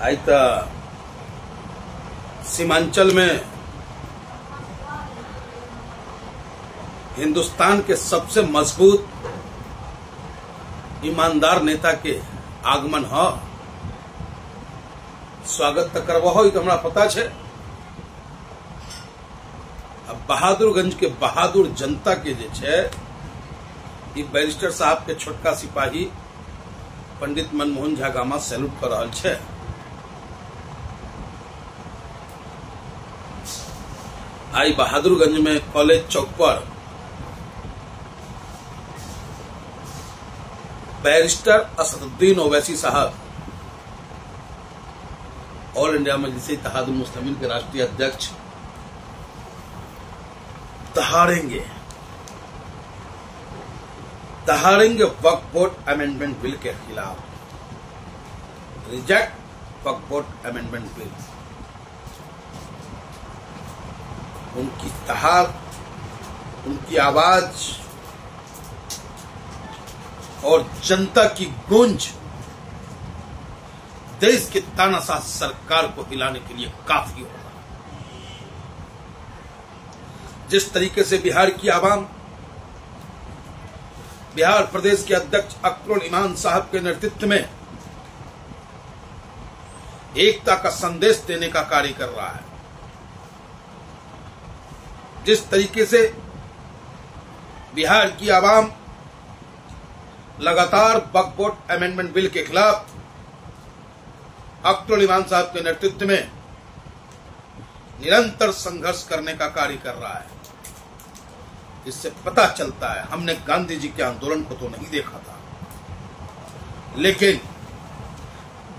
आज तक सीमांचल में हिंदुस्तान के सबसे मजबूत ईमानदार नेता के आगमन हो, स्वागत तो करवा हो, हमरा पता है। अब बहादुरगंज के बहादुर जनता के जे छे, ई बैरिस्टर साहब के छोटका सिपाही पंडित मनमोहन झा गामा सैल्यूट कर रहा है। आई बहादुरगंज में कॉलेज चौक पर बैरिस्टर असदुद्दीन ओवैसी साहब, ऑल इंडिया मजलिस इत्तेहादुल मुस्लिमीन के राष्ट्रीय अध्यक्ष, दहाड़ेंगे वक्फ बोर्ड अमेंडमेंट बिल के खिलाफ। रिजेक्ट वक्फ बोर्ड अमेंडमेंट बिल। उनकी दहाड़, उनकी आवाज और जनता की गूंज देश के तानाशाह सरकार को हिलाने के लिए काफी होगा। जिस तरीके से बिहार की आवाम बिहार प्रदेश के अध्यक्ष अख्तरुल इमान साहब के नेतृत्व में एकता का संदेश देने का कार्य कर रहा है, जिस तरीके से बिहार की आवाम लगातार वक्फ बोर्ड अमेंडमेंट बिल के खिलाफ अख्तरुल इमान साहब के नेतृत्व में निरंतर संघर्ष करने का कार्य कर रहा है, इससे पता चलता है हमने गांधी जी के आंदोलन को तो नहीं देखा था, लेकिन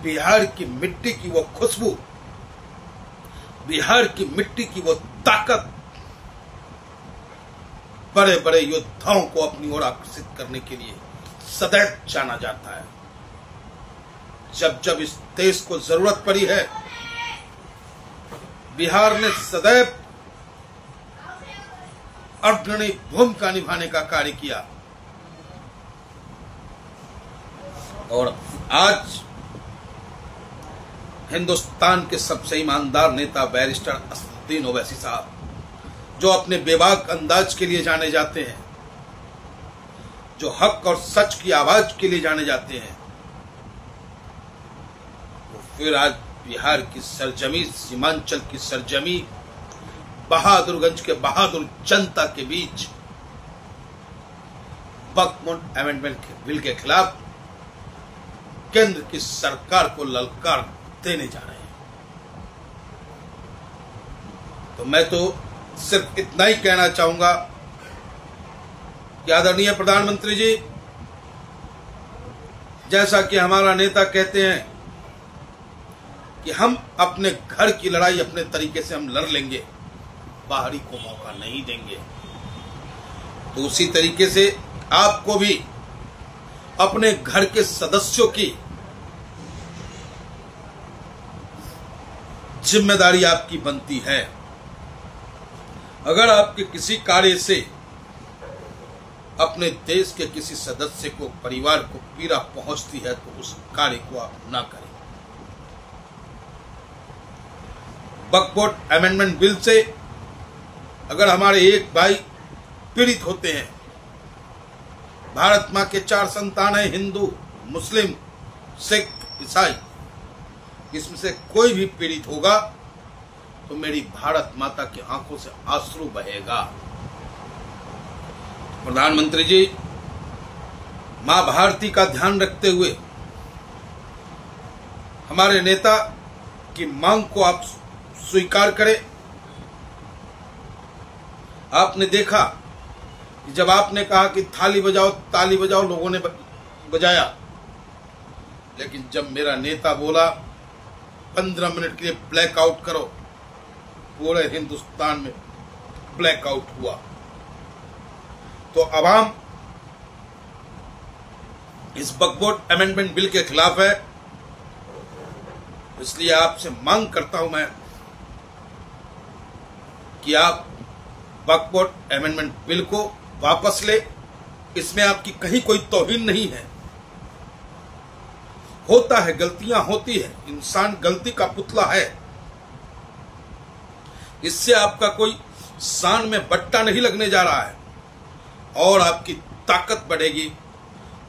बिहार की मिट्टी की वो खुशबू, बिहार की मिट्टी की वो ताकत बड़े बड़े योद्धाओं को अपनी ओर आकर्षित करने के लिए सदैव जाना जाता है। जब जब इस देश को जरूरत पड़ी है, बिहार ने सदैव अग्रणी भूमिका निभाने का कार्य किया। और आज हिंदुस्तान के सबसे ईमानदार नेता बैरिस्टर असदुद्दीन ओवैसी साहब, जो अपने बेबाक अंदाज के लिए जाने जाते हैं, जो हक और सच की आवाज के लिए जाने जाते हैं, वो फिर आज बिहार की सरजमी, सीमांचल की सरजमी, बहादुरगंज के बहादुर जनता के बीच वक्फ बोर्ड अमेंडमेंट बिल के खिलाफ केंद्र की सरकार को ललकार देने जा रहे हैं। तो मैं तो सिर्फ इतना ही कहना चाहूंगा कि आदरणीय प्रधानमंत्री जी, जैसा कि हमारा नेता कहते हैं कि हम अपने घर की लड़ाई अपने तरीके से हम लड़ लेंगे, बाहरी को मौका नहीं देंगे, तो उसी तरीके से आपको भी अपने घर के सदस्यों की जिम्मेदारी आपकी बनती है। अगर आपके किसी कार्य से अपने देश के किसी सदस्य को, परिवार को पीड़ा पहुंचती है, तो उस कार्य को आप ना करें। वक्फ बोर्ड अमेंडमेंट बिल से अगर हमारे एक भाई पीड़ित होते हैं, भारत मां के 4 संतान हैं, हिंदू, मुस्लिम, सिख, ईसाई, इसमें से कोई भी पीड़ित होगा तो मेरी भारत माता की आंखों से आंसू बहेगा। प्रधानमंत्री जी, मां भारती का ध्यान रखते हुए हमारे नेता की मांग को आप स्वीकार करें। आपने देखा कि जब आपने कहा कि थाली बजाओ, ताली बजाओ, लोगों ने बजाया, लेकिन जब मेरा नेता बोला 15 मिनट के लिए ब्लैकआउट करो, पूरे हिंदुस्तान में ब्लैकआउट हुआ। तो अवाम इस वक्फ बोर्ड अमेंडमेंट बिल के खिलाफ है, इसलिए आपसे मांग करता हूं मैं कि आप वक्फ बोर्ड अमेंडमेंट बिल को वापस ले। इसमें आपकी कहीं कोई तौहीन नहीं है, होता है, गलतियां होती है, इंसान गलती का पुतला है। इससे आपका कोई शान में बट्टा नहीं लगने जा रहा है और आपकी ताकत बढ़ेगी।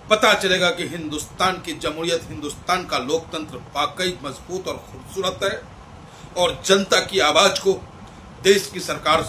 पता चलेगा कि हिंदुस्तान की जमहूरियत, हिंदुस्तान का लोकतंत्र वाकई मजबूत और खूबसूरत है और जनता की आवाज को देश की सरकार